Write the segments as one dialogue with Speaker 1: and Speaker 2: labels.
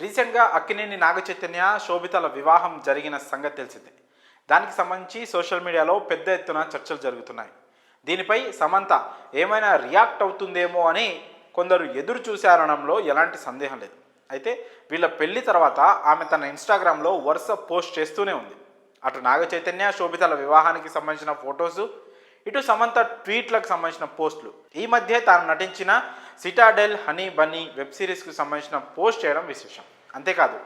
Speaker 1: రీసెంట్గా అక్కినేని నాగచైతన్య శోభితల వివాహం జరిగిన సంగతి తెలిసిందే. దానికి సంబంధించి సోషల్ మీడియాలో పెద్ద ఎత్తున చర్చలు జరుగుతున్నాయి. దీనిపై సమంత ఏమైనా రియాక్ట్ అవుతుందేమో అని కొందరు ఎదురు చూశారనడంలో ఎలాంటి సందేహం లేదు. అయితే వీళ్ళ పెళ్లి తర్వాత ఆమె తన ఇన్స్టాగ్రామ్లో వరుస పోస్ట్ చేస్తూనే ఉంది. అటు నాగచైతన్య శోభితల వివాహానికి సంబంధించిన ఫొటోసు, ఇటు సమంత ట్వీట్లకు సంబంధించిన పోస్టులు. ఈ మధ్య తాను నటించిన సిటాడెల్ హనీ బన్నీ వెబ్ సిరీస్కు సంబంధించిన పోస్ట్ చేయడం విశేషం. అంతేకాదు,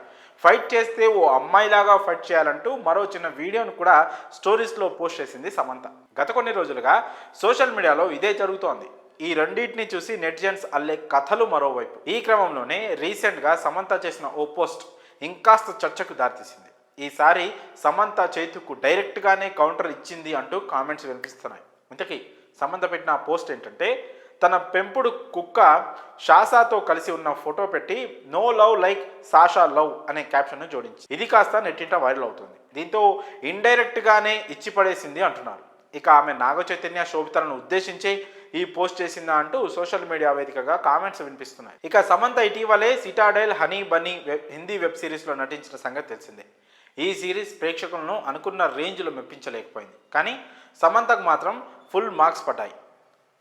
Speaker 1: ఫైట్ చేస్తే ఓ అమ్మాయిలాగా ఫైట్ చేయాలంటూ మరో చిన్న వీడియోను కూడా స్టోరీస్లో పోస్ట్ చేసింది సమంత. గత కొన్ని రోజులుగా సోషల్ మీడియాలో ఇదే జరుగుతోంది. ఈ రెండింటిని చూసి నెటిజన్స్ అల్లే కథలు మరోవైపు. ఈ క్రమంలోనే రీసెంట్గా సమంత చేసిన ఓ పోస్ట్ ఇంకాస్త చర్చకు దారితీసింది. ఈసారి సమంత చైతుకు డైరెక్ట్గానే కౌంటర్ ఇచ్చింది అంటూ కామెంట్స్ వినిపిస్తున్నాయి. ఇంతకీ సమంత పెట్టిన ఆ పోస్ట్ ఏంటంటే, తన పెంపుడు కుక్క షాసాతో కలిసి ఉన్న ఫోటో పెట్టి no love like Sasha love అనే క్యాప్షన్ను జోడించి ఇది కాస్త నెట్టింట వైరల్ అవుతుంది. దీంతో ఇండైరెక్ట్గానే ఇచ్చి పడేసింది అంటున్నారు. ఇక ఆమె నాగచైతన్య శోభితలను ఉద్దేశించి ఈ పోస్ట్ చేసిందా అంటూ సోషల్ మీడియా వేదికగా కామెంట్స్ వినిపిస్తున్నాయి. ఇక సమంత ఇటీవలే Citadel honey Bunny Hindi web సిరీస్లో నటించిన సంగతి తెలిసిందే. ఈ సిరీస్ ప్రేక్షకులను అనుకున్న రేంజ్లో మెప్పించలేకపోయింది, కానీ సమంతకు మాత్రం ఫుల్ మార్క్స్ పడ్డాయి.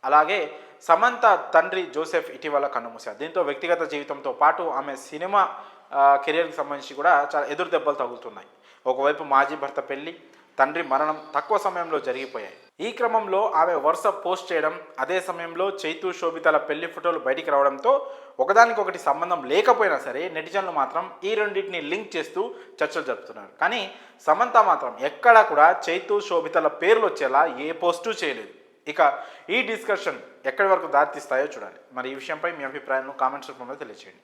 Speaker 1: అలాగే సమంత తండ్రి జోసెఫ్ ఇటీవల కన్నుమూశారు. దీంతో వ్యక్తిగత జీవితంతో పాటు ఆమె సినిమా కెరియర్కి సంబంధించి కూడా చాలా ఎదురు దెబ్బలు తగులుతున్నాయి. ఒకవైపు మాజీ భర్త పెళ్లి, తండ్రి మరణం తక్కువ సమయంలో జరిగిపోయాయి. ఈ క్రమంలో ఆమె వరుస పోస్ట్ చేయడం, అదే సమయంలో చైతు శోభితల పెళ్లి ఫోటోలు బయటికి రావడంతో ఒకదానికొకటి సంబంధం లేకపోయినా సరే నెటిజన్లు మాత్రం ఈ రెండింటిని లింక్ చేస్తూ చర్చలు జరుపుతున్నారు. కానీ సమంత మాత్రం ఎక్కడా కూడా చైతు శోభితల పేర్లు వచ్చేలా ఏ పోస్టు చేయలేదు. ఇక ఈ డిస్కషన్ ఎక్కడి వరకు దారితీస్తాయో చూడాలి. మరి ఈ విషయంపై మీ అభిప్రాయాలను కామెంట్స్ రూపంలో తెలియజేయండి.